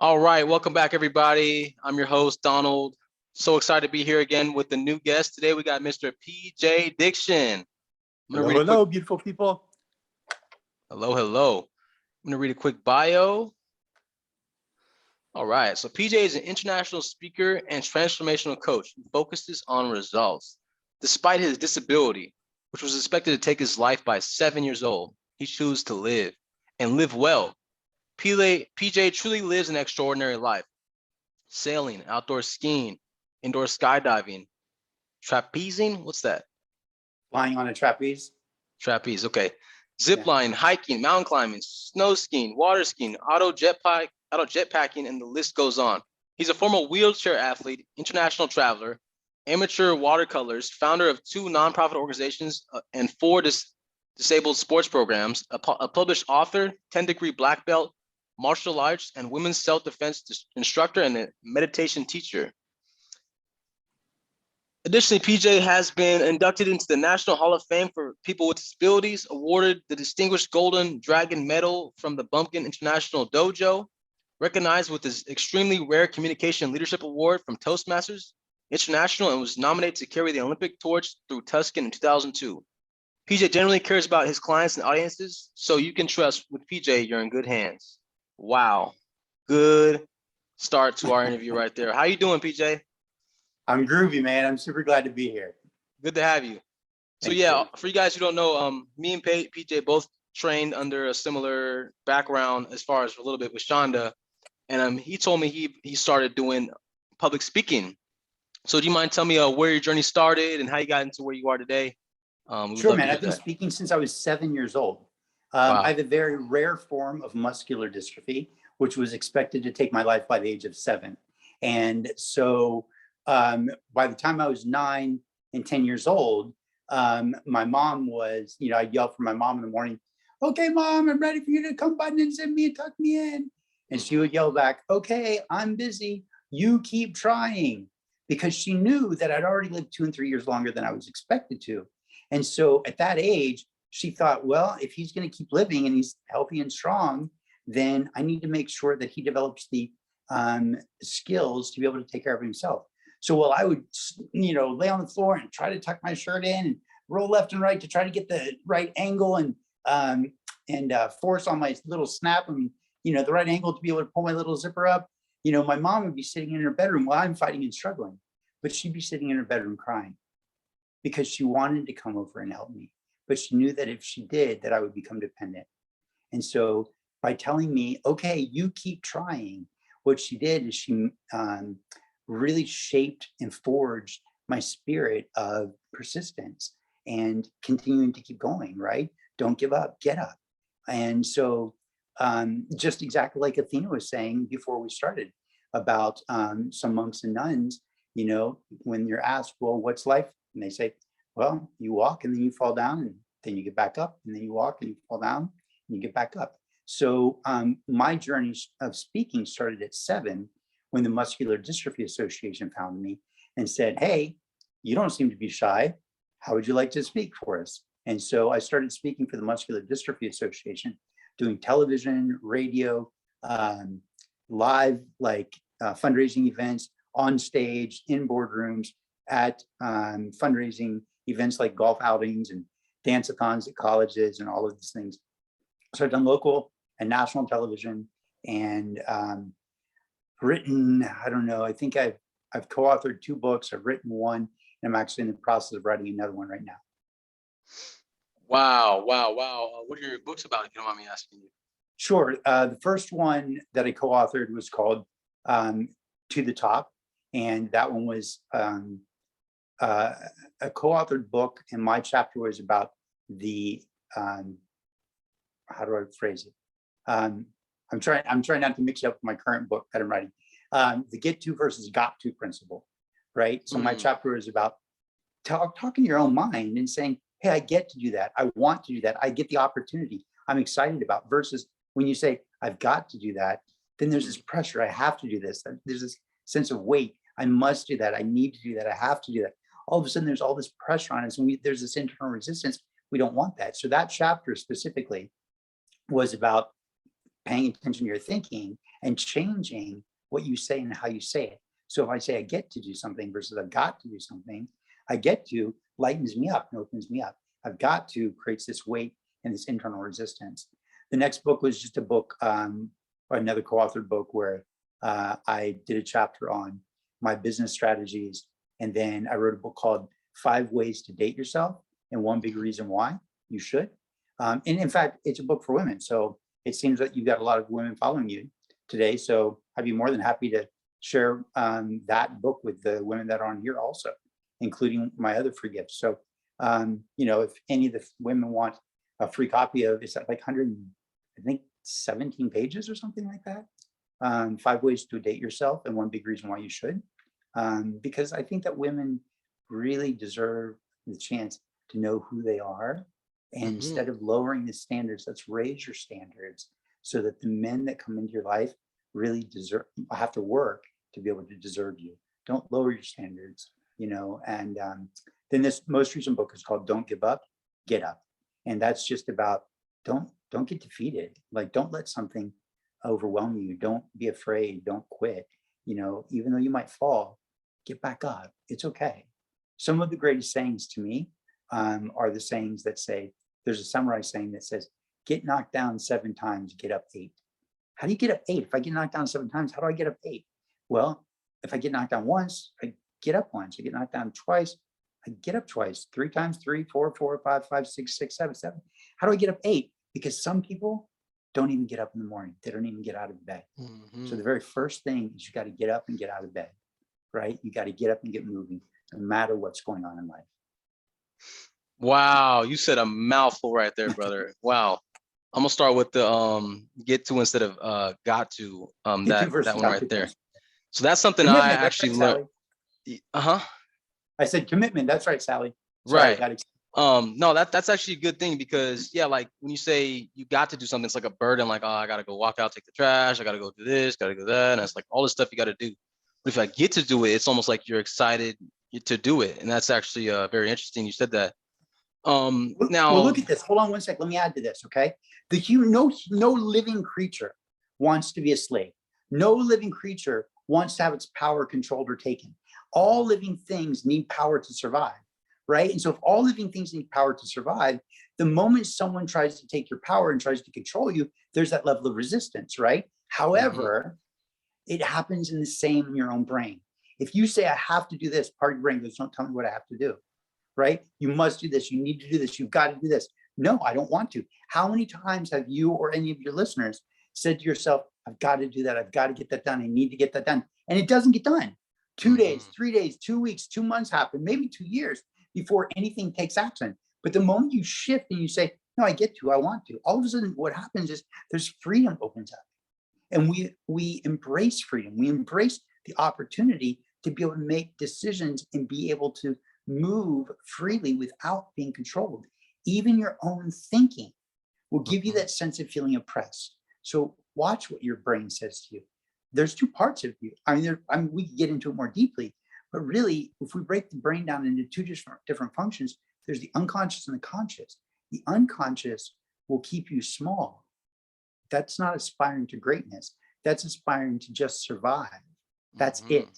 All right, welcome back, everybody. I'm your host, Donald. So excited to be here again with the new guest. Today we got Mr. PJ Diction. Hello, beautiful people. Hello. I'm going to read a quick bio. All right, so PJ is an international speaker and transformational coach who focuses on results. Despite his disability, which was expected to take his life by 7 years old, he chose to live and live well. PJ truly lives an extraordinary life. Sailing, outdoor skiing, indoor skydiving, trapezing. What's that? Flying on a trapeze. Trapeze. Okay. Zipline, hiking, mountain climbing, snow skiing, water skiing, auto jetpacking, and the list goes on. He's a former wheelchair athlete, international traveler, amateur watercolors, founder of 2 nonprofit organizations and 4 disabled sports programs, a published author, 10-degree black belt, martial arts, and women's self-defense instructor and a meditation teacher. Additionally, PJ has been inducted into the National Hall of Fame for People with Disabilities, awarded the Distinguished Golden Dragon Medal from the Bumpkin International Dojo, recognized with his extremely rare Communication Leadership Award from Toastmasters International, and was nominated to carry the Olympic torch through Tuscan in 2002. PJ generally cares about his clients and audiences, so you can trust with PJ you're in good hands. Wow. Good start to our interview right there. How you doing, PJ? I'm groovy, man. I'm super glad to be here. Good to have you. So Thanks, yeah, man. for you guys who don't know, me and PJ both trained under a similar background as far as a little bit with Shonda. And he told me he started doing public speaking. So do you mind telling me where your journey started and how you got into where you are today? Sure, man. I've been speaking since I was 7 years old. Wow. I have a very rare form of muscular dystrophy, which was expected to take my life by the age of 7. And so by the time I was 9 and 10 years old, my mom was, I'd yell for my mom in the morning, "Okay, Mom, I'm ready for you to come button and send me and tuck me in." And she would yell back, "Okay, I'm busy. You keep trying." Because she knew that I'd already lived 2 and 3 years longer than I was expected to. And so at that age, she thought, well, if he's going to keep living and he's healthy and strong, then I need to make sure that he develops the skills to be able to take care of himself. So while I would, lay on the floor and try to tuck my shirt in and roll left and right to try to get the right angle and force on my little snap and, the right angle to be able to pull my little zipper up, my mom would be sitting in her bedroom while I'm fighting and struggling, but she'd be sitting in her bedroom crying because she wanted to come over and help me. But she knew that if she did, that I would become dependent. And so by telling me, okay, you keep trying, what she did is she really shaped and forged my spirit of persistence and continuing to keep going, right? Don't give up, get up. And so just exactly like Athena was saying before we started about some monks and nuns, when you're asked, well, what's life? And they say, well, you walk and then you fall down and then you get back up, and then you walk and you fall down and you get back up. So my journey of speaking started at 7 when the Muscular Dystrophy Association found me and said, "Hey, you don't seem to be shy. How would you like to speak for us?" And so I started speaking for the Muscular Dystrophy Association, doing television, radio, live, fundraising events, on stage, in boardrooms, at fundraising events like golf outings and dance-a-thons at colleges and all of these things. So I've done local and national television and written, I think I've co-authored 2 books. I've written 1, and I'm actually in the process of writing another one right now. Wow. What are your books about, if you don't mind me asking you? Sure. The first one that I co-authored was called To the Top. And that one was a co-authored book. And my chapter was about the, how do I phrase it? I'm trying not to mix it up with my current book that I'm writing. The get to versus got to principle, right? So my chapter is about talking to your own mind and saying, hey, I get to do that. I want to do that. I get the opportunity I'm excited about, versus when you say, I've got to do that, then there's this pressure. I have to do this. There's this sense of weight. I must do that. I need to do that. I have to do that. All of a sudden, there's all this pressure on us, and there's this internal resistance. We don't want that. So that chapter specifically was about paying attention to your thinking and changing what you say and how you say it. So if I say I get to do something versus I've got to do something, I get to lightens me up and opens me up. I've got to creates this weight and this internal resistance. The next book was just a book, or another co-authored book where I did a chapter on my business strategies. And then I wrote a book called 5 Ways to Date Yourself and 1 Big Reason Why You Should. And in fact, it's a book for women. So it seems that you've got a lot of women following you today. So I'd be more than happy to share that book with the women that are on here also, including my other free gifts. So, if any of the women want a free copy of, it's like 100, I think 17 pages or something like that. 5 Ways to Date Yourself and 1 Big Reason Why You Should. Because I think that women really deserve the chance to know who they are. And instead of lowering the standards, let's raise your standards so that the men that come into your life really have to work to be able to deserve you. Don't lower your standards, and then this most recent book is called Don't Give Up, Get Up. And that's just about don't get defeated. Like, don't let something overwhelm you. Don't be afraid. Don't quit. Even though you might fall, get back up. It's okay. Some of the greatest sayings to me are the sayings that say, there's a samurai saying that says, get knocked down 7 times, get up 8. How do you get up 8? If I get knocked down 7 times, how do I get up 8? Well, if I get knocked down once, I get up once. I get knocked down twice, I get up twice. 3 times 3, 4, 4, 5, 5, 6, 6, 7, 7. How do I get up 8? Because some people don't even get up in the morning. They don't even get out of bed. So the very first thing is you got to get up and get out of bed, right? You got to get up and get moving, no matter what's going on in life. Wow, you said a mouthful right there, brother. Wow. I'm gonna start with the get to instead of got to that one right there. So that's something I actually learned. I said commitment. That's right, Sally. Sorry, right. No, that's actually a good thing because like when you say you got to do something, it's like a burden. Like, oh, I gotta go walk out, take the trash. I gotta go do this, gotta go that, and it's like all this stuff you gotta do. But if I get to do it, it's almost like you're excited to do it, and that's actually very interesting. You said that. Now, well, look at this. Hold on one sec. Let me add to this. Okay, no living creature wants to be a slave. No living creature wants to have its power controlled or taken. All living things need power to survive, right? And so if all living things need power to survive, the moment someone tries to take your power and tries to control you, there's that level of resistance, right? However, it happens in the same in your own brain. If you say, I have to do this, part of your brain goes, don't tell me what I have to do, right? You must do this. You need to do this. You've got to do this. No, I don't want to. How many times have you or any of your listeners said to yourself, I've got to do that. I've got to get that done. I need to get that done. And it doesn't get done. 2 days, 3 days, 2 weeks, 2 months happen, maybe 2 years before anything takes action. But the moment you shift and you say, no, I get to, I want to, all of a sudden what happens is there's freedom opens up. And we embrace freedom. We embrace the opportunity to be able to make decisions and be able to move freely without being controlled. Even your own thinking will give you that sense of feeling oppressed. So watch what your brain says to you. There's 2 parts of you. I mean, we can get into it more deeply, but really, if we break the brain down into 2 different functions, there's the unconscious and the conscious. The unconscious will keep you small. That's not aspiring to greatness. That's aspiring to just survive. That's it.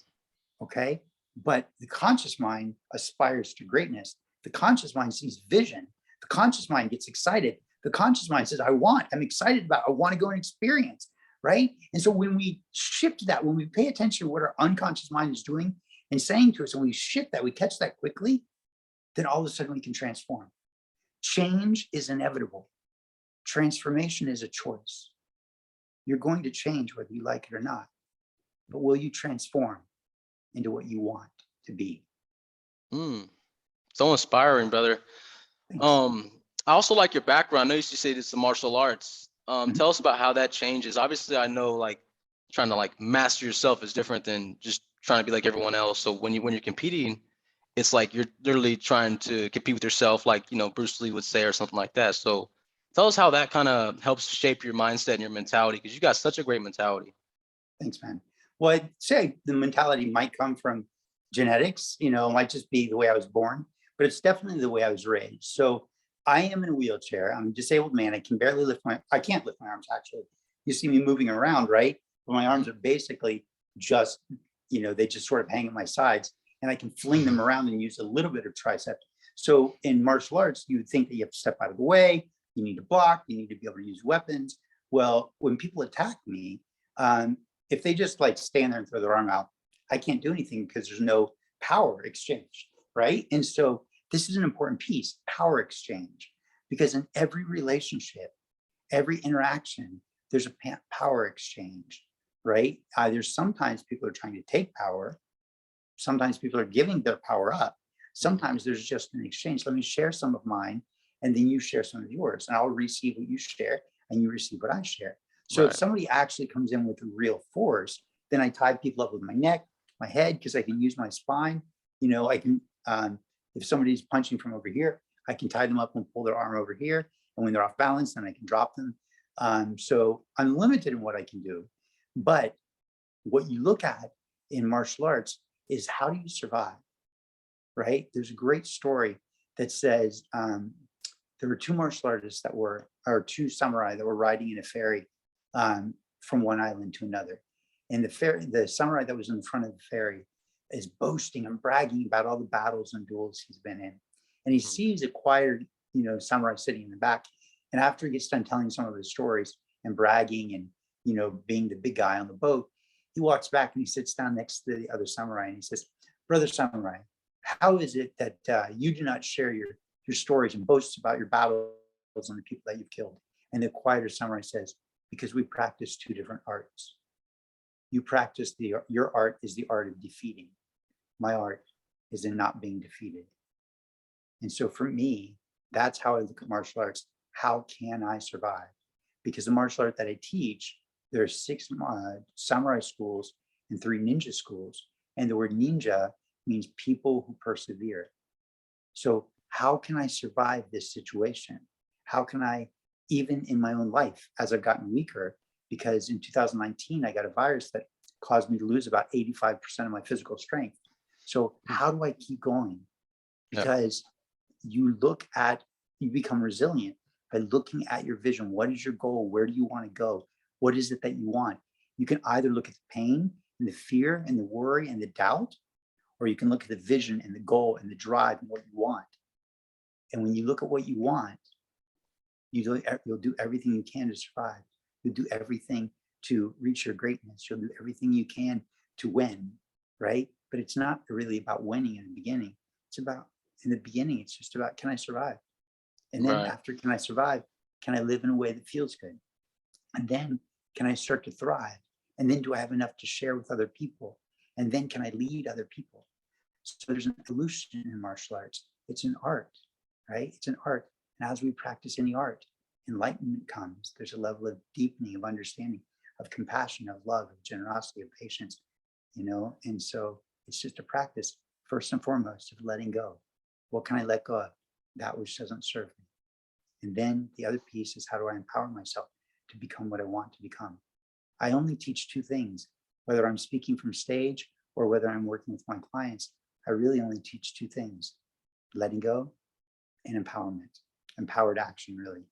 Okay. But the conscious mind aspires to greatness. The conscious mind sees vision. The conscious mind gets excited. The conscious mind says, I'm excited about, I want to go and experience, right? And so when we shift that, when we pay attention to what our unconscious mind is doing and saying to us, and we shift that, we catch that quickly, then all of a sudden we can transform. Change is inevitable. Transformation is a choice. You're going to change whether you like it or not, but will you transform into what you want to be? So inspiring, brother. Thanks. I also like your background. I know you used to say this is martial arts. Tell us about how that changes. Obviously, I know like trying to like master yourself is different than just trying to be like everyone else. So when you're competing, it's like you're literally trying to compete with yourself, like Bruce Lee would say or something like that. So tell us how that kind of helps shape your mindset and your mentality, because you got such a great mentality. Thanks, man. Well, I'd say the mentality might come from genetics, it might just be the way I was born, but it's definitely the way I was raised. So I am in a wheelchair. I'm a disabled man. I can't lift my arms actually. you see me moving around, right? But my arms are basically just, they just sort of hang at my sides, and I can fling them around and use a little bit of tricep. So in martial arts, you would think that you have to step out of the way, you need to block, you need to be able to use weapons. Well, when people attack me, if they just like stand there and throw their arm out, I can't do anything because there's no power exchange, right? And so this is an important piece, power exchange, because in every relationship, every interaction, there's a power exchange, right? There's sometimes people are trying to take power. Sometimes people are giving their power up. Sometimes there's just an exchange. Let me share some of mine, and then you share some of yours, and I'll receive what you share, and you receive what I share. So if somebody actually comes in with real force, then I tie people up with my neck, my head, because I can use my spine. I can, if somebody's punching from over here, I can tie them up and pull their arm over here. And when they're off balance, then I can drop them. So I'm limited in what I can do. But what you look at in martial arts is, how do you survive, right? There's a great story that says there were two martial artists or two samurai that were riding in a ferry from one island to another. And the samurai that was in the front of the ferry is boasting and bragging about all the battles and duels he's been in. And he sees a quiet, samurai sitting in the back. And after he gets done telling some of his stories and bragging and, being the big guy on the boat, he walks back and he sits down next to the other samurai and he says, "Brother samurai, how is it that you do not share your stories and boast about your battles and the people that you've killed?" And the quieter samurai says, "Because we practice two different arts. You practice your art is the art of defeating. My art is in not being defeated." And so for me, that's how I look at martial arts. How can I survive? Because the martial art that I teach, there are 6 samurai schools and 3 ninja schools. And the word ninja means people who persevere. So how can I survive this situation? How can I, even in my own life, as I've gotten weaker, because in 2019, I got a virus that caused me to lose about 85% of my physical strength. So how do I keep going? Because you become resilient by looking at your vision. What is your goal? Where do you want to go? What is it that you want? You can either look at the pain and the fear and the worry and the doubt, or you can look at the vision and the goal and the drive and what you want. And when you look at what you want, you'll do everything you can to survive. You'll do everything to reach your greatness. You'll do everything you can to win, right? But it's not really about winning in the beginning. In the beginning, it's just about, can I survive? And then after, can I survive? Can I live in a way that feels good? And then can I start to thrive? And then do I have enough to share with other people? And then can I lead other people? So there's an evolution in martial arts. It's an art, right? It's an art. And as we practice any art, enlightenment comes. There's a level of deepening, of understanding, of compassion, of love, of generosity, of patience, And so it's just a practice, first and foremost, of letting go. What can I let go of? That which doesn't serve me. And then the other piece is, how do I empower myself to become what I want to become? I only teach 2 things, whether I'm speaking from stage or whether I'm working with my clients. I really only teach 2 things: letting go and empowerment, empowered action, really.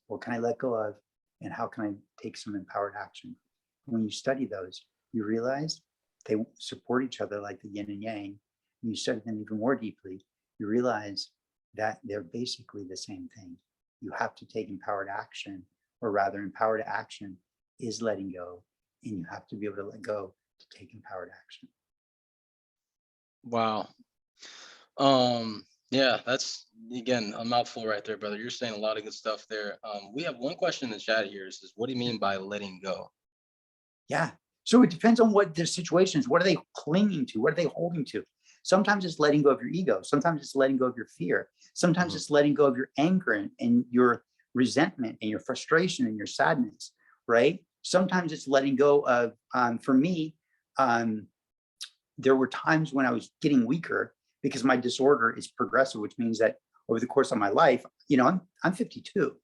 What can I let go of, and how can I take some empowered action? When you study those, you realize they support each other like the yin and yang. When you study them even more deeply, you realize that they're basically the same thing. You have to take empowered action, or rather, empowered action is letting go, and you have to be able to let go to take empowered action. Wow. Yeah, that's, again, a mouthful right there, brother. You're saying a lot of good stuff there. We have one question in the chat here. It says, what do you mean by letting go? Yeah. So it depends on what the situation is. What are they clinging to? What are they holding to? Sometimes it's letting go of your ego. Sometimes it's letting go of your fear. Sometimes it's letting go of your anger and your resentment and your frustration and your sadness, right? Sometimes it's letting go of, for me, there were times when I was getting weaker because my disorder is progressive, which means that over the course of my life, I'm 52,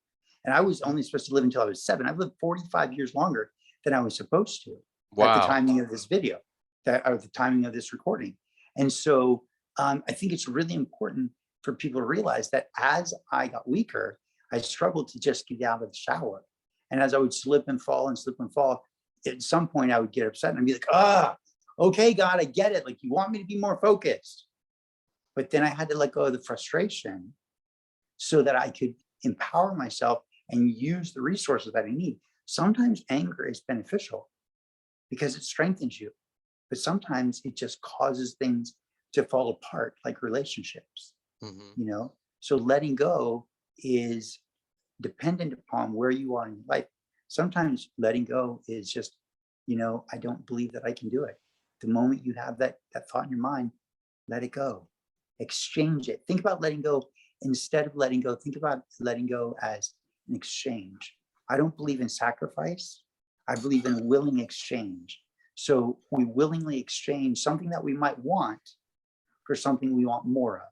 and I was only supposed to live until I was 7. I've lived 45 years longer than I was supposed to at the timing of this video, or the timing of this recording. And so I think it's really important for people to realize that as I got weaker, I struggled to just get out of the shower. And as I would slip and fall, at some point I would get upset and I'd be like, okay, God, I get it. Like, you want me to be more focused. But then I had to let go of the frustration so that I could empower myself and use the resources that I need. Sometimes anger is beneficial because it strengthens you, but sometimes it just causes things to fall apart, like relationships, you know? So letting go is dependent upon where you are in your life. Sometimes letting go is just, I don't believe that I can do it. The moment you have that thought in your mind, let it go. Exchange it. Think about letting go. Instead of letting go, think about letting go as an exchange. I don't believe in sacrifice. I believe in willing exchange. So we willingly exchange something that we might want for something we want more of.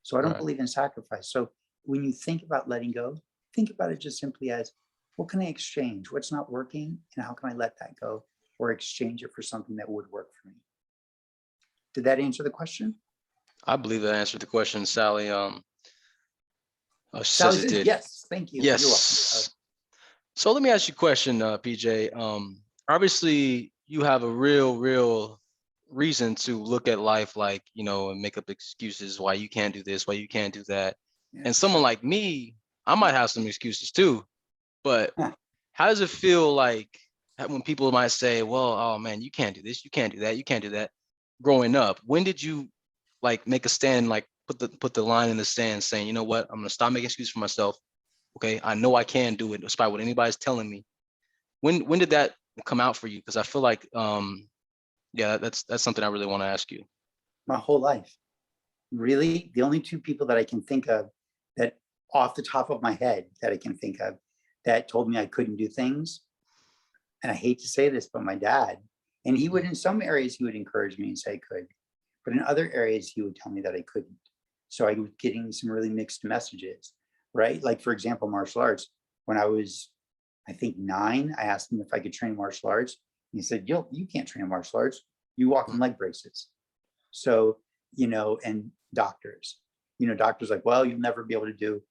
So I don't believe in sacrifice. So when you think about letting go, think about it just simply as, what can I exchange? What's not working? And how can I let that go or exchange it for something that would work for me? Did that answer the question? I believe that answered the question, Sally. Sally Says it says, did. yes, thank you. You're welcome. Yes. So let me ask you a question, PJ. Obviously, you have a real reason to look at life like, and make up excuses why you can't do this, why you can't do that. Yeah. And someone like me, I might have some excuses too. But how does it feel like when people might say, well, oh man, you can't do this, you can't do that, you can't do that? Growing up, when did you like make a stand, like put the line in the sand saying, you know what, I'm gonna stop making excuses for myself. Okay, I know I can do it despite what anybody's telling me. When did that come out for you? Because I feel like that's something I really want to ask you. My whole life. Really, the only two people that I can think of that off the top of my head that I can think of that told me I couldn't do things. And I hate to say this, but my dad, and he would, in some areas, he would encourage me and say I could, but in other areas, he would tell me that I couldn't. So I was getting some really mixed messages, right? Like, for example, martial arts. When I was, I think 9, I asked him if I could train martial arts. And he said, you can't train martial arts. You walk in leg braces. So, and doctors, doctors like, well, you'll never be able to do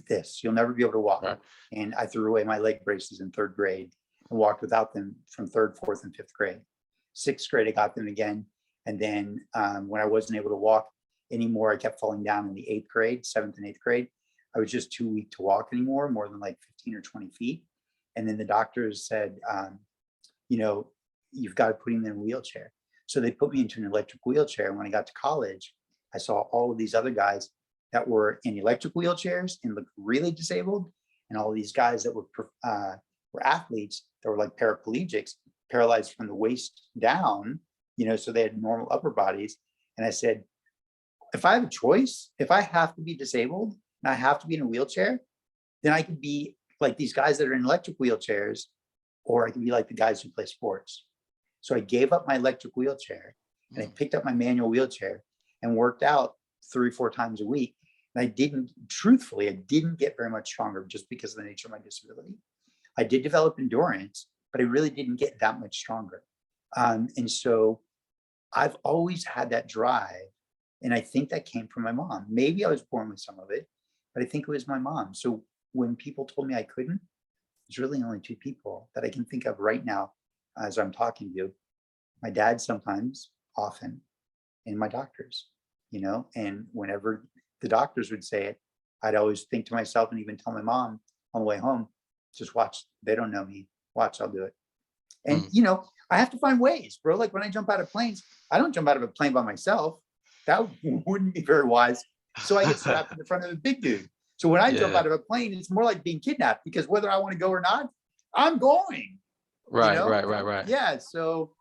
this. You'll never be able to walk. Right. And I threw away my leg braces in 3rd grade and walked without them from 3rd, 4th, and 5th grade. 6th grade, I got them again. And then when I wasn't able to walk anymore, I kept falling down in the 8th grade, 7th and 8th grade. I was just too weak to walk anymore, more than like 15 or 20 feet. And then the doctors said, you've got to put him in a wheelchair. So they put me into an electric wheelchair. And when I got to college, I saw all of these other guys that were in electric wheelchairs and looked really disabled. And all of these guys that were athletes that were like paraplegics, paralyzed from the waist down, so they had normal upper bodies. And I said, if I have a choice, if I have to be disabled and I have to be in a wheelchair, then I could be like these guys that are in electric wheelchairs, or I could be like the guys who play sports. So I gave up my electric wheelchair and I picked up my manual wheelchair and worked out 3 or 4 times a week. And I didn't get very much stronger just because of the nature of my disability. I did develop endurance, but I really didn't get that much stronger. And so I've always had that drive. And I think that came from my mom. Maybe I was born with some of it, but I think it was my mom. So when people told me I couldn't, there's really only 2 people that I can think of right now as I'm talking to you. My dad sometimes, often, and my doctors, and whenever the doctors would say it, I'd always think to myself and even tell my mom on the way home, just watch, they don't know me. Watch, I'll do it. And, I have to find ways, bro. Like when I jump out of planes, I don't jump out of a plane by myself. That wouldn't be very wise. So I get strapped in the front of a big dude. So when I jump out of a plane, it's more like being kidnapped because whether I want to go or not, I'm going. Right. Yeah. So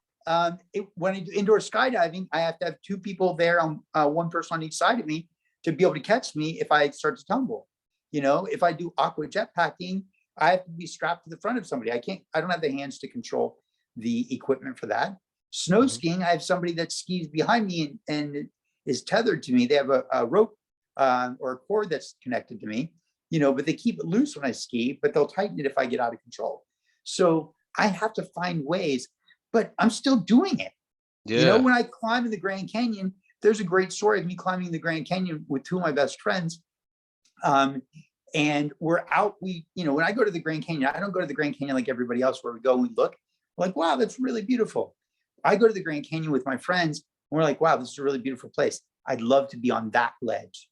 when I do indoor skydiving, I have to have 2 people there on one person on each side of me to be able to catch me if I start to tumble. If I do aqua jet packing, I have to be strapped to the front of somebody. I don't have the hands to control the equipment for that. Snow skiing, I have somebody that skis behind me and is tethered to me. They have a rope or a cord that's connected to me, but they keep it loose when I ski, but they'll tighten it if I get out of control. So I have to find ways, but I'm still doing it. Yeah. When I climb in the Grand Canyon, there's a great story of me climbing the Grand Canyon with 2 of my best friends. And we're out, when I go to the Grand Canyon, I don't go to the Grand Canyon like everybody else where we go and we look like, wow, that's really beautiful. I go to the Grand Canyon with my friends and we're like, wow, this is a really beautiful place. I'd love to be on that ledge.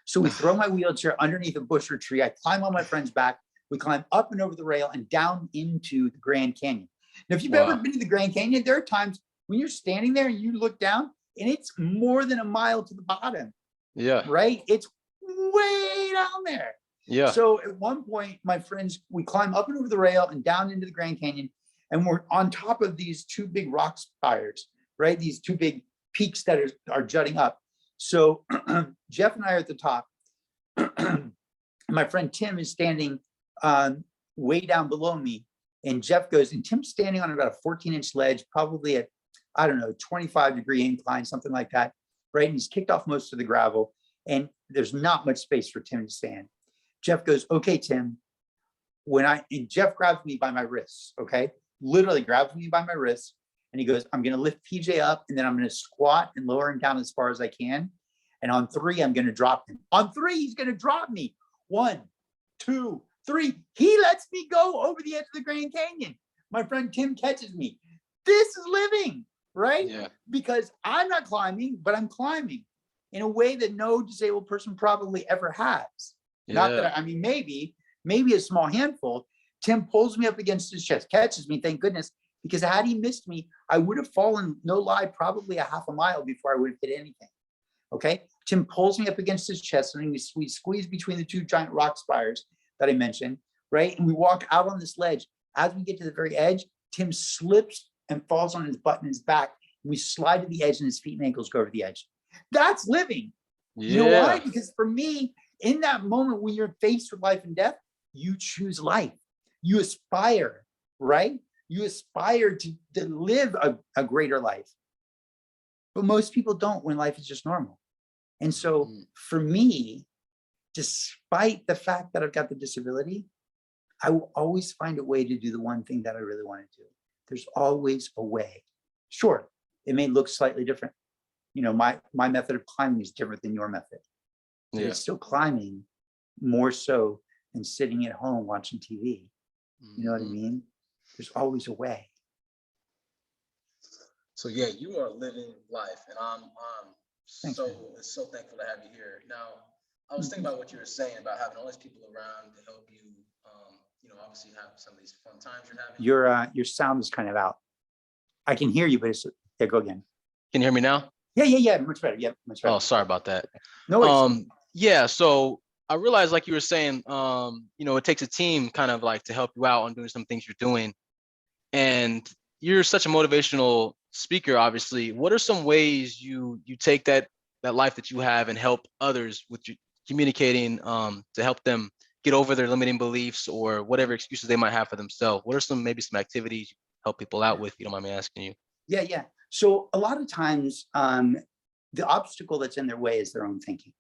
So we throw my wheelchair underneath a bush or tree. I climb on my friend's back. We climb up and over the rail and down into the Grand Canyon. Now, if you've ever been to the Grand Canyon, there are times when you're standing there and you look down and it's more than a mile to the bottom. Yeah. Right? It's way down there. Yeah. So at one point, my friends, we climb up and over the rail and down into the Grand Canyon, and we're on top of these two big rock spires, right? These two big peaks that are jutting up. So Jeff and I are at the top. My friend Tim is standing way down below me, and Jeff goes, and Tim's standing on about a 14-inch ledge, probably at, I don't know, 25-degree incline, something like that, right? And he's kicked off most of the gravel, and there's not much space for Tim to stand. Jeff goes, okay, Tim, and Jeff grabs me by my wrists, okay? Literally grabs me by my wrists, and he goes, I'm gonna lift PJ up, and then I'm gonna squat and lower him down as far as I can. And on 3, I'm gonna drop him. On 3, he's gonna drop me. 1, 2, 3. He lets me go over the edge of the Grand Canyon. My friend Tim catches me. This is living, right? Yeah. Because I'm not climbing, but I'm climbing in a way that no disabled person probably ever has. Yeah. Not that, I mean, maybe a small handful. Tim pulls me up against his chest, catches me, thank goodness, because had he missed me, I would have fallen, no lie, probably a half a mile before I would have hit anything. Okay. Tim pulls me up against his chest, and we squeeze between the two giant rock spires that I mentioned, right? And we walk out on this ledge. As we get to the very edge, Tim slips and falls on his butt and his back. And we slide to the edge, and his feet and ankles go over the edge. That's living. Yeah. You know why? Because for me, in that moment when you're faced with life and death, you choose life. You aspire, right? You aspire to live a greater life. But most people don't when life is just normal. And so for me, despite the fact that I've got the disability, I will always find a way to do the one thing that I really want to do. There's always a way. Sure, it may look slightly different. My method of climbing is different than your method. But it's still climbing more so than sitting at home watching TV. You know what I mean? There's always a way. So yeah, you are living life, and I'm Thanks, so thankful to have you here. Now, I was thinking about what you were saying about having all these people around to help you. Obviously have some of these fun times you're having. Your sound is kind of out. I can hear you, but yeah, go again. Can you hear me now? Yeah, much better. Yeah, much better. Oh, sorry about that. No worries. Yeah, so I realized, like you were saying, it takes a team kind of like to help you out on doing some things you're doing. And you're such a motivational speaker, obviously. What are some ways you take that life that you have and help others with communicating to help them get over their limiting beliefs or whatever excuses they might have for themselves? What are maybe some activities you help people out with, if you don't mind me asking you? Yeah. So a lot of times, the obstacle that's in their way is their own thinking,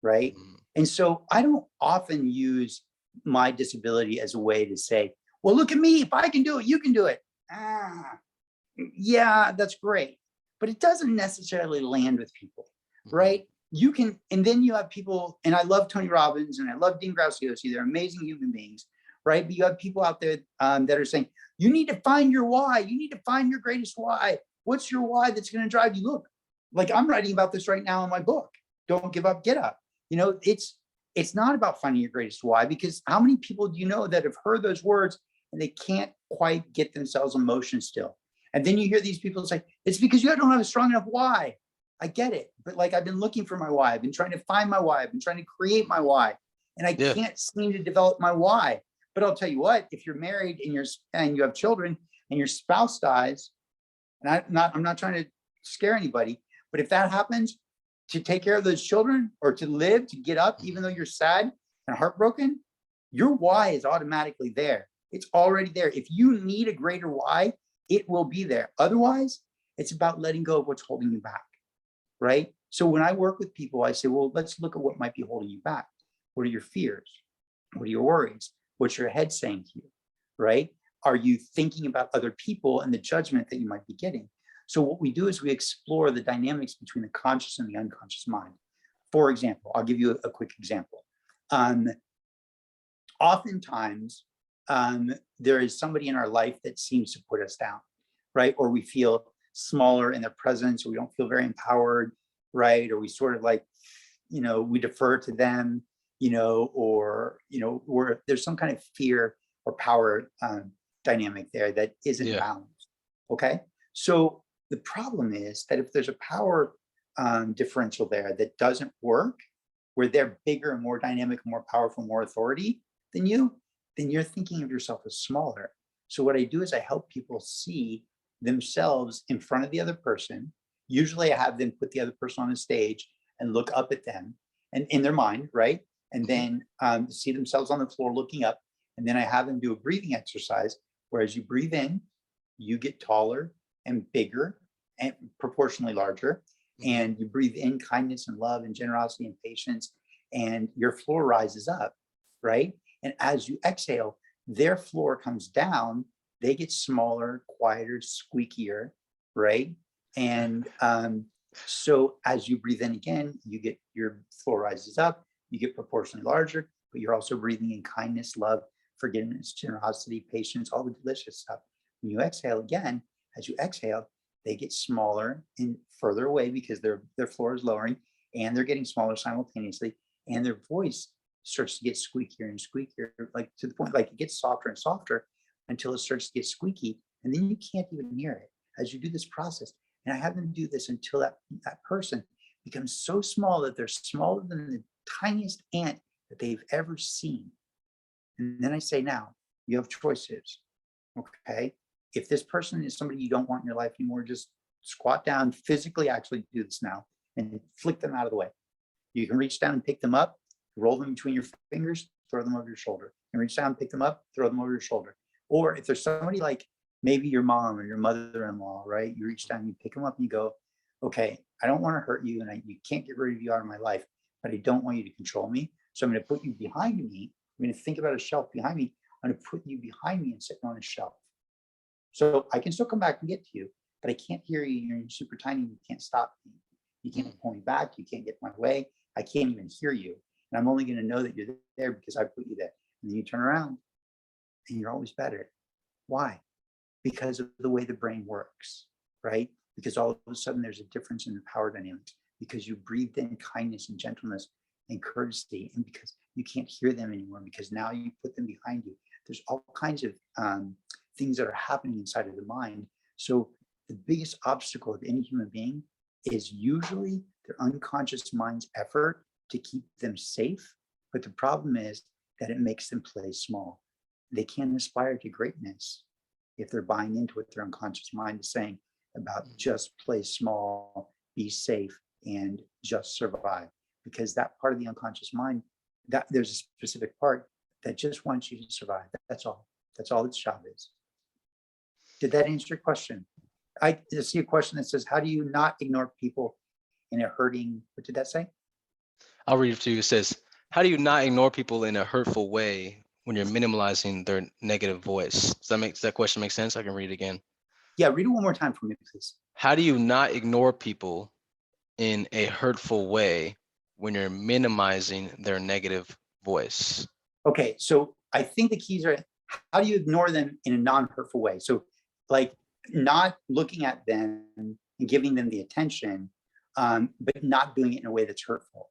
right? And so I don't often use my disability as a way to say, well, look at me, if I can do it, you can do it. Yeah, that's great. But it doesn't necessarily land with people, right? You can, and then you have people, and I love Tony Robbins and I love Dean Graziosi, they're amazing human beings, right? But you have people out there that are saying, you need to find your why. You need to find your greatest why. What's your why that's going to drive you? Look, like I'm writing about this right now in my book, Don't Give Up, Get Up. It's not about finding your greatest why, because how many people do you know that have heard those words and they can't quite get themselves in motion still? And then you hear these people say, it's because you don't have a strong enough why. I get it. But like, I've been looking for my why. I've been trying to find my why. I've been trying to create my why. And I can't seem to develop my why. But I'll tell you what, if you're married and you have children and your spouse dies, and I'm not trying to scare anybody, but if that happens, to take care of those children or to live, to get up, even though you're sad and heartbroken, your why is automatically there. It's already there. If you need a greater why, it will be there. Otherwise, it's about letting go of what's holding you back, right? So when I work with people, I say, well, let's look at what might be holding you back. What are your fears? What are your worries? What's your head saying to you, right? Are you thinking about other people and the judgment that you might be getting? So what we do is we explore the dynamics between the conscious and the unconscious mind. For example, I'll give you a quick example. Oftentimes, there is somebody in our life that seems to put us down, right? Or we feel smaller in their presence, or we don't feel very empowered, right? Or we sort of like, we defer to them, or, there's some kind of fear or power dynamic there that isn't Yeah. balanced. Okay. So the problem is that if there's a power differential there that doesn't work, where they're bigger and more dynamic, more powerful, more authority than you, then you're thinking of yourself as smaller. So what I do is I help people see themselves in front of the other person. Usually I have them put the other person on a stage and look up at them and in their mind, right? And then see themselves on the floor looking up. And then I have them do a breathing exercise, where as you breathe in, you get taller and bigger and proportionally larger. And you breathe in kindness and love and generosity and patience, and your floor rises up, right? And as you exhale, their floor comes down, they get smaller, quieter, squeakier, right? And so as you breathe in again, your floor rises up, you get proportionally larger, but you're also breathing in kindness, love, forgiveness, generosity, patience, all the delicious stuff. When you exhale again, as you exhale, they get smaller and further away because their floor is lowering, and they're getting smaller simultaneously, and their voice starts to get squeakier and squeakier, like to the point like it gets softer and softer until it starts to get squeaky, and then you can't even hear it as you do this process. And I have them do this until that person becomes so small that they're smaller than the tiniest ant that they've ever seen. And then I say, now you have choices. Okay. If this person is somebody you don't want in your life anymore, just squat down, physically actually do this now, and flick them out of the way. You can reach down and pick them up, roll them between your fingers, throw them over your shoulder. And reach down, pick them up, throw them over your shoulder. Or if there's somebody like maybe your mom or your mother-in-law, right? You reach down, you pick them up, and you go, okay, I don't want to hurt you, and you can't get rid of you out of my life, but I don't want you to control me. So I'm going to put you behind me. I'm going to think about a shelf behind me. I'm going to put you behind me and sit on a shelf. So I can still come back and get to you, but I can't hear you. You're super tiny. You can't stop me. You can't pull me back. You can't get in my way. I can't even hear you. And I'm only going to know that you're there because I put you there. And then you turn around and you're always better. Why? Because of the way the brain works, right? Because all of a sudden there's a difference in the power dynamics, because you breathed in kindness and gentleness and courtesy, and because you can't hear them anymore, because now you put them behind you. There's all kinds of things that are happening inside of the mind. So the biggest obstacle of any human being is usually their unconscious mind's effort to keep them safe. But the problem is that it makes them play small. They can't aspire to greatness if they're buying into what their unconscious mind is saying about just play small, be safe, and just survive. Because that part of the unconscious mind, that there's a specific part that just wants you to survive. That's all. That's all its job is. Did that answer your question? I see a question that says, how do you not ignore people in a hurting, what did that say? I'll read it to you. It says, how do you not ignore people in a hurtful way when you're minimalizing their negative voice? Does that question make sense? I can read it again. Yeah, read it one more time for me, please. How do you not ignore people in a hurtful way when you're minimizing their negative voice? Okay, so I think the keys are, how do you ignore them in a non-hurtful way? So like not looking at them and giving them the attention, but not doing it in a way that's hurtful.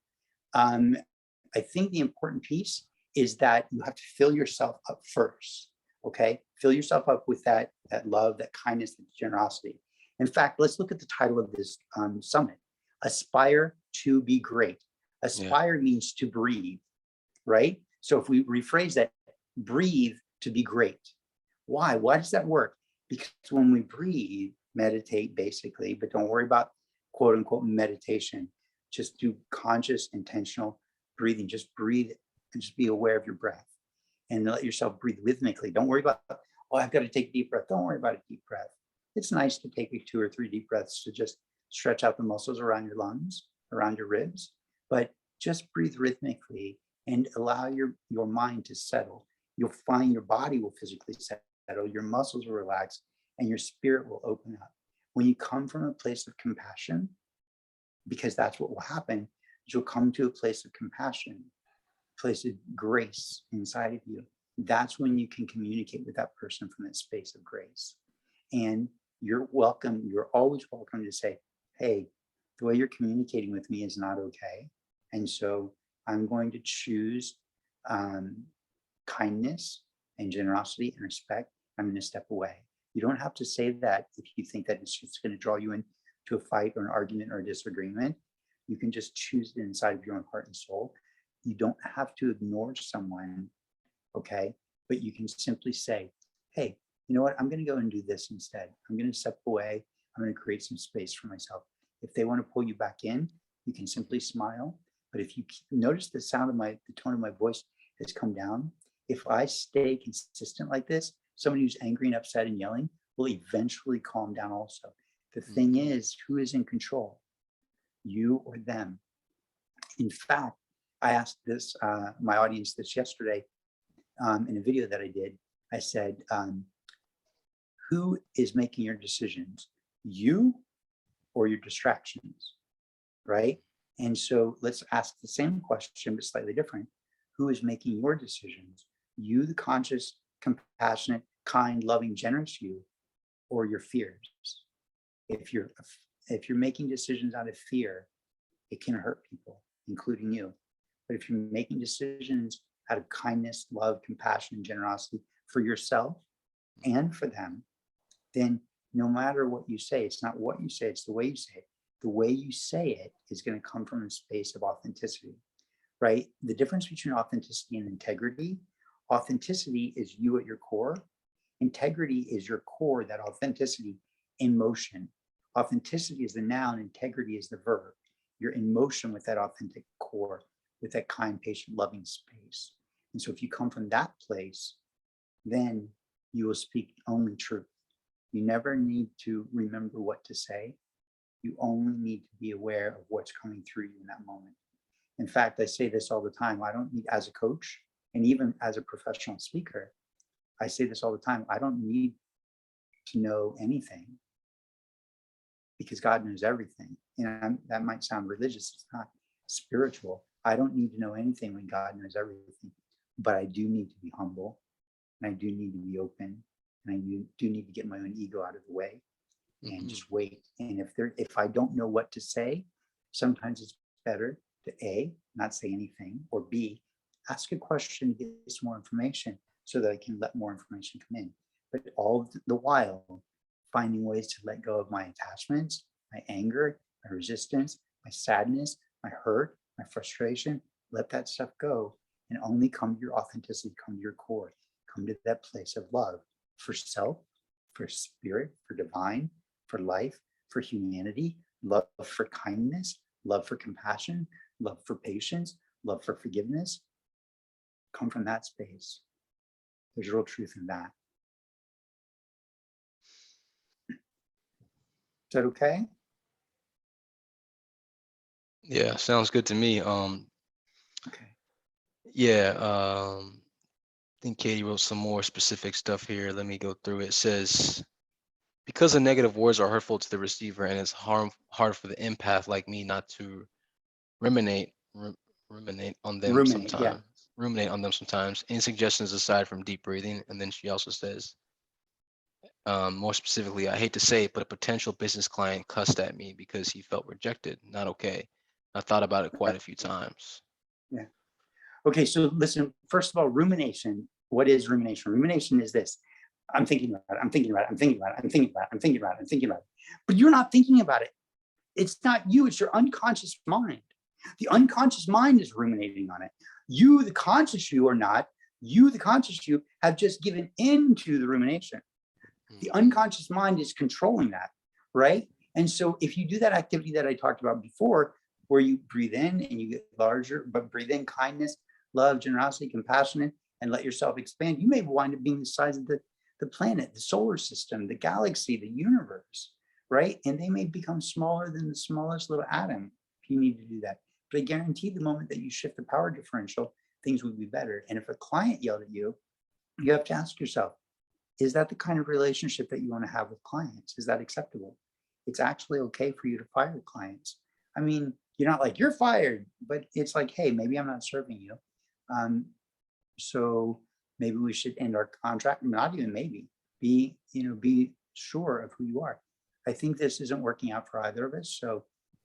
I think the important piece is that you have to fill yourself up first. Okay, fill yourself up with that love, that kindness, that generosity. In fact, let's look at the title of this summit: Aspire to be great. Aspire means to breathe, right? So if we rephrase that, breathe to be great. Why? Why does that work? Because when we breathe, meditate basically, but don't worry about quote unquote meditation. Just do conscious, intentional breathing. Just breathe and just be aware of your breath, and let yourself breathe rhythmically. Don't worry about, oh, I've got to take a deep breath. Don't worry about a deep breath. It's nice to take 2 or 3 deep breaths to just stretch out the muscles around your lungs, around your ribs, but just breathe rhythmically and allow your mind to settle. You'll find your body will physically settle, your muscles will relax, and your spirit will open up. When you come from a place of compassion, because that's what will happen, is you'll come to a place of compassion. place of grace inside of you, that's when you can communicate with that person from that space of grace. And you're welcome, you're always welcome to say, hey, the way you're communicating with me is not okay. And so I'm going to choose kindness and generosity and respect. I'm going to step away. You don't have to say that if you think that it's just going to draw you into a fight or an argument or a disagreement. You can just choose it inside of your own heart and soul. You don't have to ignore someone, okay? But you can simply say, hey, you know what? I'm going to go and do this instead. I'm going to step away. I'm going to create some space for myself. If they want to pull you back in, you can simply smile. But if you notice the sound of the tone of my voice has come down, if I stay consistent like this, somebody who's angry and upset and yelling will eventually calm down also. The thing is, who is in control? You or them? In fact, I asked this my audience this yesterday in a video that I did. I said, who is making your decisions? You or your distractions, right? And so let's ask the same question, but slightly different. Who is making your decisions? You, the conscious, compassionate, kind, loving, generous you, or your fears? If you're making decisions out of fear, it can hurt people, including you. But if you're making decisions out of kindness, love, compassion, and generosity for yourself and for them, then no matter what you say, it's not what you say, it's the way you say it. The way you say it is going to come from a space of authenticity, right? The difference between authenticity and integrity is you at your core. Integrity is your core, that authenticity in motion. Authenticity is the noun, integrity is the verb. You're in motion with that authentic core, with that kind, patient, loving space. And so if you come from that place, then you will speak only truth. You never need to remember what to say. You only need to be aware of what's coming through you in that moment. In fact, I say this all the time. I don't need, as a coach, and even as a professional speaker, I say this all the time. I don't need to know anything because God knows everything. And that might sound religious. It's not spiritual. I don't need to know anything when God knows everything. But I do need to be humble, and I do need to be open, and I do need to get my own ego out of the way and just wait. And if I don't know what to say, sometimes it's better to A, not say anything, or B, ask a question to get some more information so that I can let more information come in. But all the while, finding ways to let go of my attachments, my anger, my resistance, my sadness, my hurt, my frustration, let that stuff go and only come to your authenticity, come to your core, come to that place of love for self, for spirit, for divine, for life, for humanity, love for kindness, love for compassion, love for patience, love for forgiveness. Come from that space. There's real truth in that. Is that okay? Yeah, sounds good to me. Okay. Yeah, I think Katie wrote some more specific stuff here. Let me go through it. It says, because the negative words are hurtful to the receiver and it's hard for the empath like me not to ruminate on them Ruminate, sometimes. yeah. Ruminate on them sometimes. Any suggestions aside from deep breathing? And then she also says, more specifically, I hate to say it, but a potential business client cussed at me because he felt rejected. Not okay. I thought about it quite a few times. Yeah. Okay, so listen, first of all, rumination. What is rumination? Rumination is this. I'm thinking about it, I'm thinking about it, I'm thinking about it, I'm thinking about it, I'm thinking about it, I'm thinking about it. But you're not thinking about it. It's not you, it's your unconscious mind. The unconscious mind is ruminating on it. You, the conscious you, are not. You, the conscious you, have just given into the rumination. The unconscious mind is controlling that, right? And so if you do that activity that I talked about before, where you breathe in and you get larger, but breathe in kindness, love, generosity, compassion, and let yourself expand, you may wind up being the size of the planet, the solar system, the galaxy, the universe, right? And they may become smaller than the smallest little atom if you need to do that. But I guarantee the moment that you shift the power differential, things will be better. And if a client yelled at you, you have to ask yourself, is that the kind of relationship that you want to have with clients? Is that acceptable? It's actually okay for you to fire clients. I mean, you're not like, you're fired, but it's like, hey, maybe I'm not serving you. So maybe we should end our contract. Not even maybe. Be sure of who you are. I think this isn't working out for either of us. So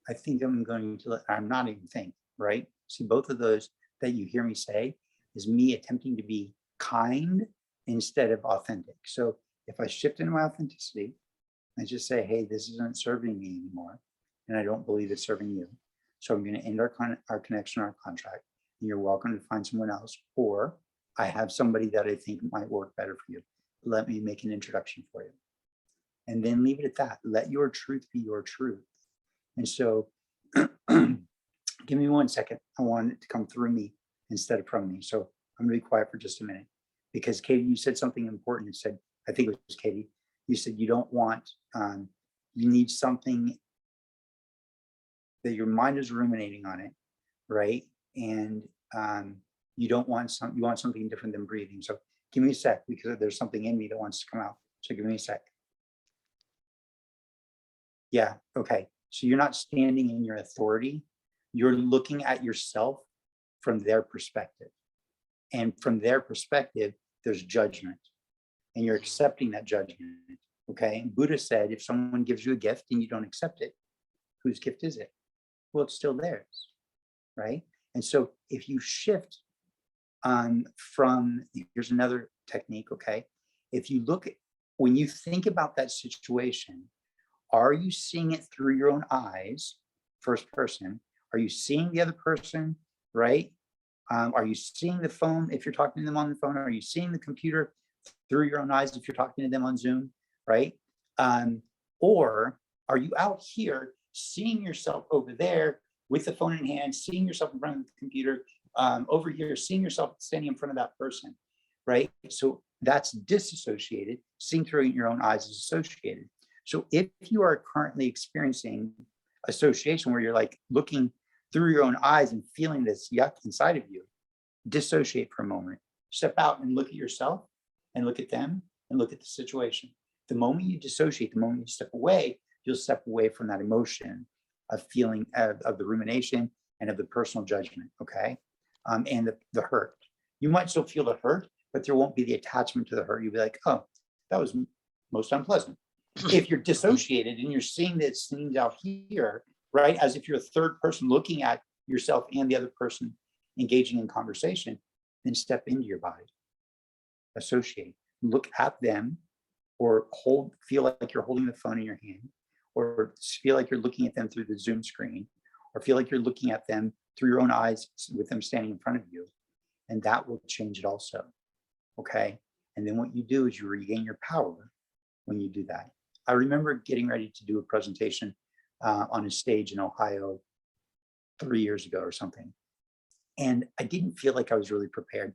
I think I'm not even think, right? See, both of those that you hear me say is me attempting to be kind instead of authentic. So if I shift into my authenticity, I just say, hey, this isn't serving me anymore. And I don't believe it's serving you. So I'm going to end our connection, our contract. And you're welcome to find someone else. Or I have somebody that I think might work better for you. Let me make an introduction for you. And then leave it at that. Let your truth be your truth. And so give me 1 second. I want it to come through me instead of from me. So I'm going to be quiet for just a minute. Because Katie, you said something important. You said, I think it was Katie, you said you don't want, you need something that your mind is ruminating on it, right? And you don't want you want something different than breathing. So give me a sec, because there's something in me that wants to come out. So give me a sec. Yeah, okay. So you're not standing in your authority. You're looking at yourself from their perspective. And from their perspective, there's judgment. And you're accepting that judgment, okay? Buddha said, if someone gives you a gift and you don't accept it, whose gift is it? Well, it's still theirs, right? And so if you shift here's another technique, okay? If you look at, when you think about that situation, are you seeing it through your own eyes, first person? Are you seeing the other person, right? Are you seeing the phone if you're talking to them on the phone? Are you seeing the computer through your own eyes if you're talking to them on Zoom, right? Or are you out here seeing yourself over there with the phone in hand, seeing yourself in front of the computer, over here, seeing yourself standing in front of that person, right? So that's disassociated. Seeing through your own eyes is associated. So if you are currently experiencing association where you're like looking through your own eyes and feeling this yuck inside of you, dissociate for a moment. Step out and look at yourself and look at them and look at the situation. The moment you dissociate, the moment you step away, you'll step away from that emotion of feeling of the rumination and of the personal judgment, okay? And the hurt. You might still feel the hurt, but there won't be the attachment to the hurt. You'll be like, oh, that was most unpleasant. If you're dissociated and you're seeing that scenes out here, right, as if you're a third person looking at yourself and the other person engaging in conversation, then step into your body. Associate, look at them, or feel like you're holding the phone in your hand, or feel like you're looking at them through the Zoom screen, or feel like you're looking at them through your own eyes with them standing in front of you. And that will change it also, okay? And then what you do is you regain your power when you do that. I remember getting ready to do a presentation on a stage in Ohio 3 years ago or something. And I didn't feel like I was really prepared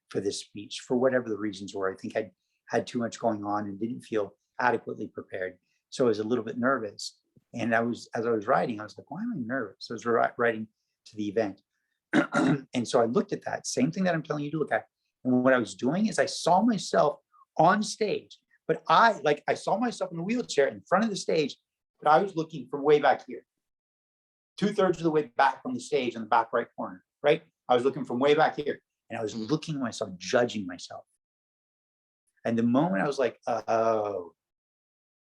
for this speech for whatever the reasons were. I think I had too much going on and didn't feel adequately prepared. So I was a little bit nervous. And as I was writing, I was like, why am I nervous? I was writing to the event. And so I looked at that same thing that I'm telling you to look at. And what I was doing is I saw myself on stage, but I saw myself in a wheelchair in front of the stage, but I was looking from way back here, 2/3 of the way back from the stage in the back right corner, right? I was looking from way back here, and I was looking at myself, judging myself. And the moment I was like, oh,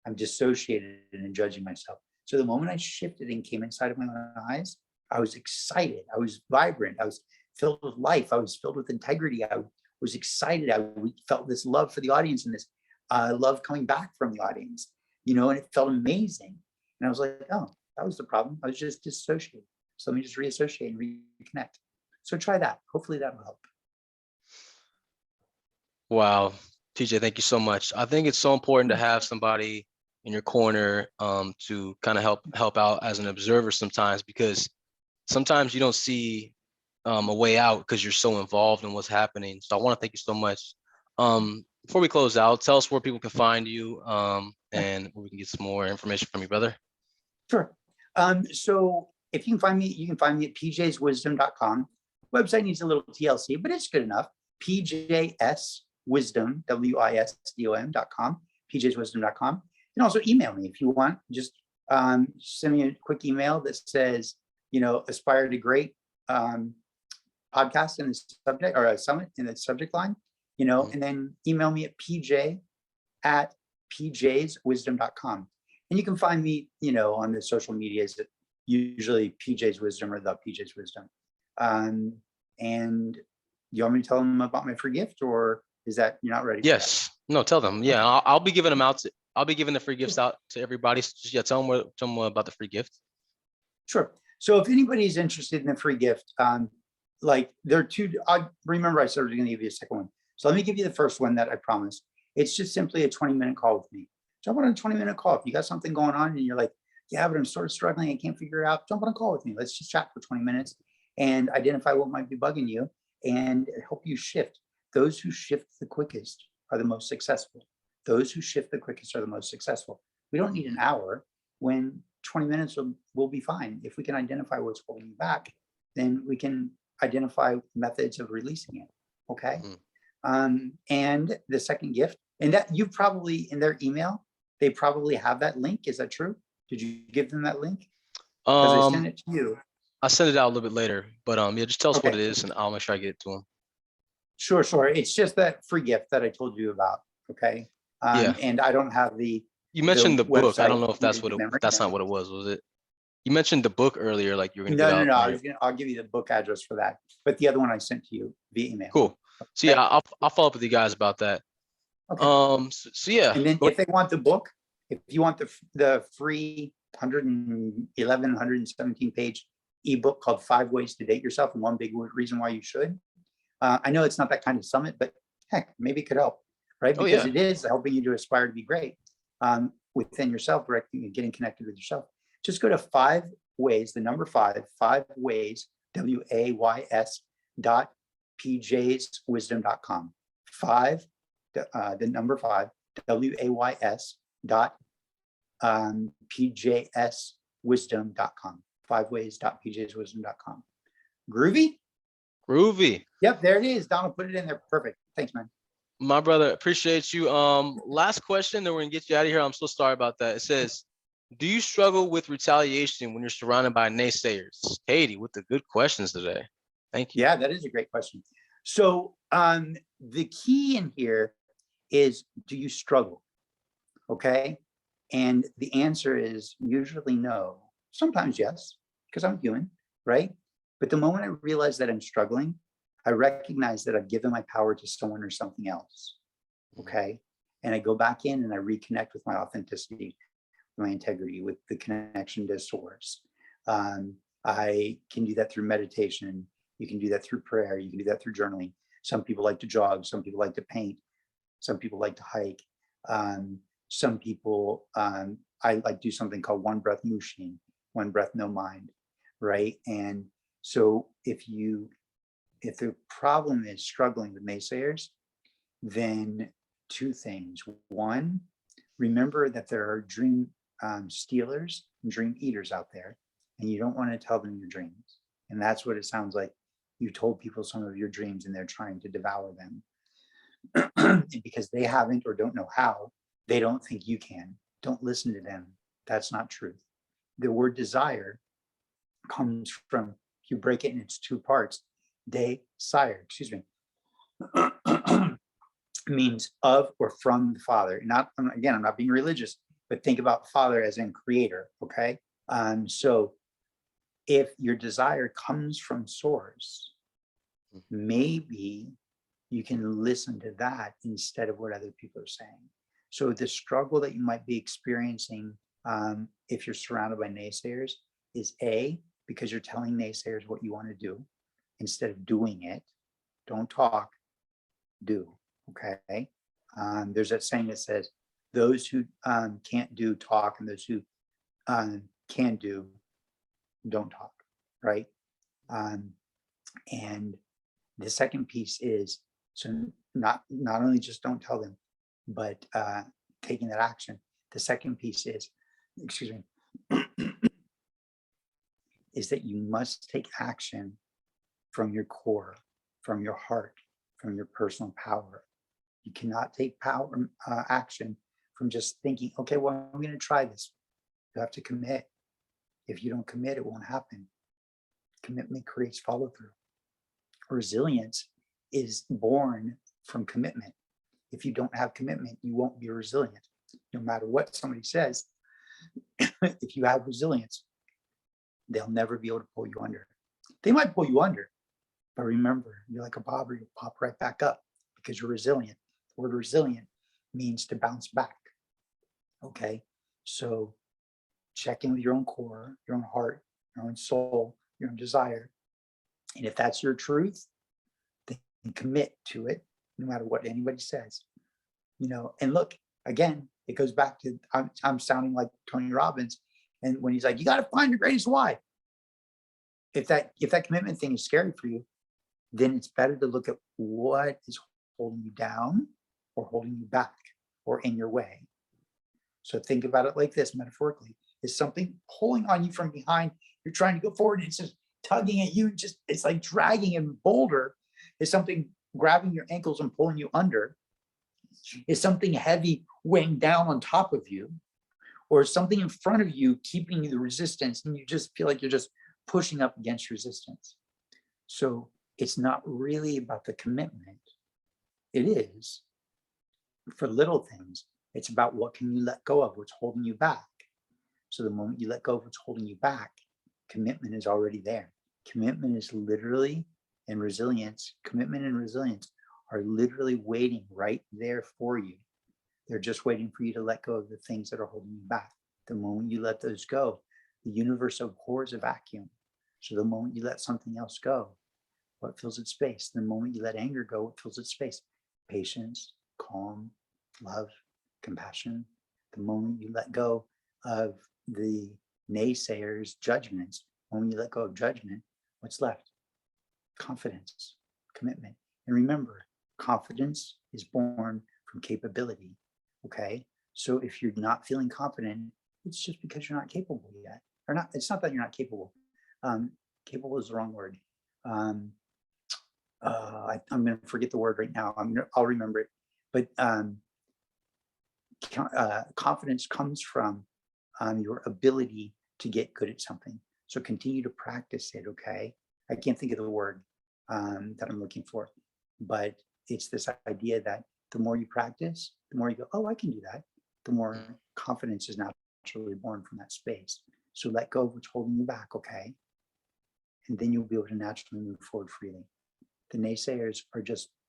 I'm dissociated and judging myself. So the moment I shifted and came inside of my own eyes, I was excited. I was vibrant. I was filled with life. I was filled with integrity. I was excited. I felt this love for the audience and this love coming back from the audience, and it felt amazing. And I was like, oh, that was the problem. I was just dissociated. So let me just reassociate and reconnect. So try that. Hopefully that'll help. Wow, TJ, thank you so much. I think it's so important to have somebody in your corner to kind of help out as an observer sometimes, because sometimes you don't see a way out because you're so involved in what's happening. So I want to thank you so much. Before we close out, tell us where people can find you and where we can get some more information from you, brother. Sure. So if you can find me at pjswisdom.com. Website needs a little TLC, but it's good enough. PJswisdom, WISDOM.com, pjswisdom.com. You can also email me if you want. Just send me a quick email that says, aspire to great, podcast in the subject, or a summit in the subject line, you know, Mhm. and then email me at pj@pjswisdom.com. And you can find me, you know, on the social medias at usually PJ's Wisdom or the PJ's Wisdom. And you want me to tell them about my free gift, or is that you're not ready for that? Yes. No, tell them. Yeah, Okay. I'll be giving them out. I'll be giving the free gifts out to everybody. So just, yeah, tell them about the free gift. Sure. So if anybody's interested in the free gift, like there are two, I remember I said I was going to give you a second one. So let me give you the first one that I promised. It's just simply a 20-minute call with me. Jump on a 20-minute call. If you got something going on and you're like, yeah, but I'm sort of struggling, I can't figure it out, jump on a call with me. Let's just chat for 20 minutes and identify what might be bugging you and help you shift. Those who shift the quickest are the most successful. Those who shift the quickest are the most successful. We don't need an hour. When 20 minutes will be fine. If we can identify what's holding you back, then we can identify methods of releasing it. Okay. And the second gift, and that you probably in their email, they probably have that link. Is that true? Did you give them that link? Because I sent it to you. I'll send it out a little bit later, but yeah, just tell us what Okay. it is and I'll make sure I get it to them. Sure. It's just that free gift that I told you about. Okay. Yeah. And I don't have the You mentioned the book. I don't website know if that's if that's not what it was it? You mentioned the book earlier, like you're gonna give out. No. I'll give you the book address for that. But the other one I sent to you via email. Cool. So Okay. yeah, I'll follow up with you guys about that. Okay. So yeah. And then if they want the book, if you want the free 111, 117 page ebook called 5 Ways to Date Yourself and One Big Reason Why You Should. I know it's not that kind of summit, but heck, maybe it could help, right? Oh, Because yeah. it is helping you to aspire to be great within yourself, directing and getting connected with yourself. Just go to 5 ways, the number 5 ways, WAYS.PJswisdom.com. 5, the number 5, WAYS.PJswisdom.com. 5ways.PJswisdom.com. Groovy? Groovy. Yep, there it is. Donald put it in there. Perfect. Thanks, man. My brother, appreciate you. Last question, then we're gonna get you out of here. I'm so sorry about that. It says, do you struggle with retaliation when you're surrounded by naysayers? Katie, with the good questions today. Thank you. Yeah, that is a great question. So the key in here is, do you struggle? Okay. And the answer is usually no. Sometimes yes, because I'm human, right? But the moment I realize that I'm struggling, I recognize that I've given my power to someone or something else. Okay. And I go back in and I reconnect with my authenticity, my integrity, with the connection to source. I can do that through meditation. You can do that through prayer. You can do that through journaling. Some people like to jog. Some people like to paint. Some people like to hike. Some people, I like do something called one breath mushing, one breath, no mind, right? And so if the problem is struggling with naysayers, then 2 things. One, remember that there are dream stealers and dream eaters out there, and you don't want to tell them your dreams. And that's what it sounds like. You told people some of your dreams and they're trying to devour them. Because they haven't or don't know how, they don't think you can. Don't listen to them. That's not truth. The word desire comes from, if you break it in its 2 parts, desire, means of or from the Father. Not, again, I'm not being religious, but think about Father as in creator, okay? So if your desire comes from source, maybe you can listen to that instead of what other people are saying. So the struggle that you might be experiencing if you're surrounded by naysayers is A, because you're telling naysayers what you want to do instead of doing it. Don't talk, do, okay? There's that saying that says, those who can't do talk, and those who can do don't talk, right? And the second piece is, so not only just don't tell them, but taking that action. The second piece is, is that you must take action from your core, from your heart, from your personal power. You cannot take action from just thinking, okay, well, I'm going to try this. You have to commit. If you don't commit, it won't happen. Commitment creates follow through. Resilience is born from commitment. If you don't have commitment, you won't be resilient. No matter what somebody says, if you have resilience, they'll never be able to pull you under. They might pull you under, but remember, you're like a bobber, you'll pop right back up because you're resilient. The word resilient means to bounce back. Okay, so check in with your own core, your own heart, your own soul, your own desire. And if that's your truth, then commit to it, no matter what anybody says. And look, again, it goes back to, I'm sounding like Tony Robbins, and when he's like, you got to find your greatest why. If that commitment thing is scary for you, then it's better to look at what is holding you down or holding you back or in your way. So think about it like this, metaphorically. Is something pulling on you from behind? You're trying to go forward, and it's just tugging at you, it's like dragging a boulder. Is something grabbing your ankles and pulling you under? Is something heavy weighing down on top of you? Or is something in front of you keeping you the resistance, and you just feel like you're just pushing up against resistance? So it's not really about the commitment. It is for little things. It's about what can you let go of, what's holding you back. So the moment you let go of what's holding you back, commitment is already there. Commitment is literally, and resilience, commitment and resilience are literally waiting right there for you. They're just waiting for you to let go of the things that are holding you back. The moment you let those go, the universe abhors a vacuum. So the moment you let something else go, what fills its space? The moment you let anger go, what fills its space? Patience, calm, love, compassion. The moment you let go of the naysayers' judgments, when you let go of judgment, what's left? Confidence, commitment. And remember, confidence is born from capability. Okay, so if you're not feeling confident, it's just because you're not capable yet. Or not, it's not that you're not capable. Capable is the wrong word. I'm going to forget the word right now. I'll remember it. But confidence comes from your ability to get good at something. So continue to practice it, okay? I can't think of the word that I'm looking for, but it's this idea that the more you practice, the more you go, oh, I can do that. The more confidence is naturally born from that space. So let go of what's holding you back, okay? And then you'll be able to naturally move forward freely. The naysayers are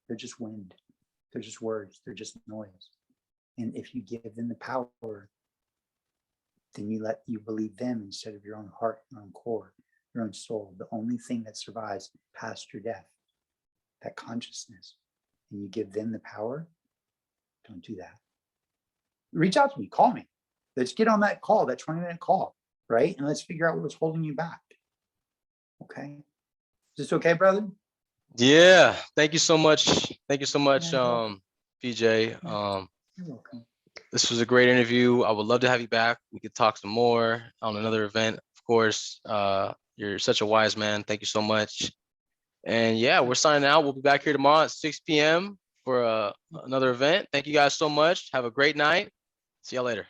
they're just wind. They're just words. They're just noise. And if you give them the power, then you believe them instead of your own heart, your own core, your own soul. The only thing that survives past your death, that consciousness. And you give them the power, don't do that. Reach out to me, call me. Let's get on that call, that 20-minute call, right? And let's figure out what's holding you back. Okay. Is this okay, brother? Yeah. Thank you so much. Thank you so much, Yeah, PJ. you're welcome. This was a great interview. I would love to have you back. We could talk some more on another event, of course. You're such a wise man. Thank you so much. And yeah, we're signing out. We'll be back here tomorrow at 6 p.m. for another event. Thank you guys so much. Have a great night. See y'all later.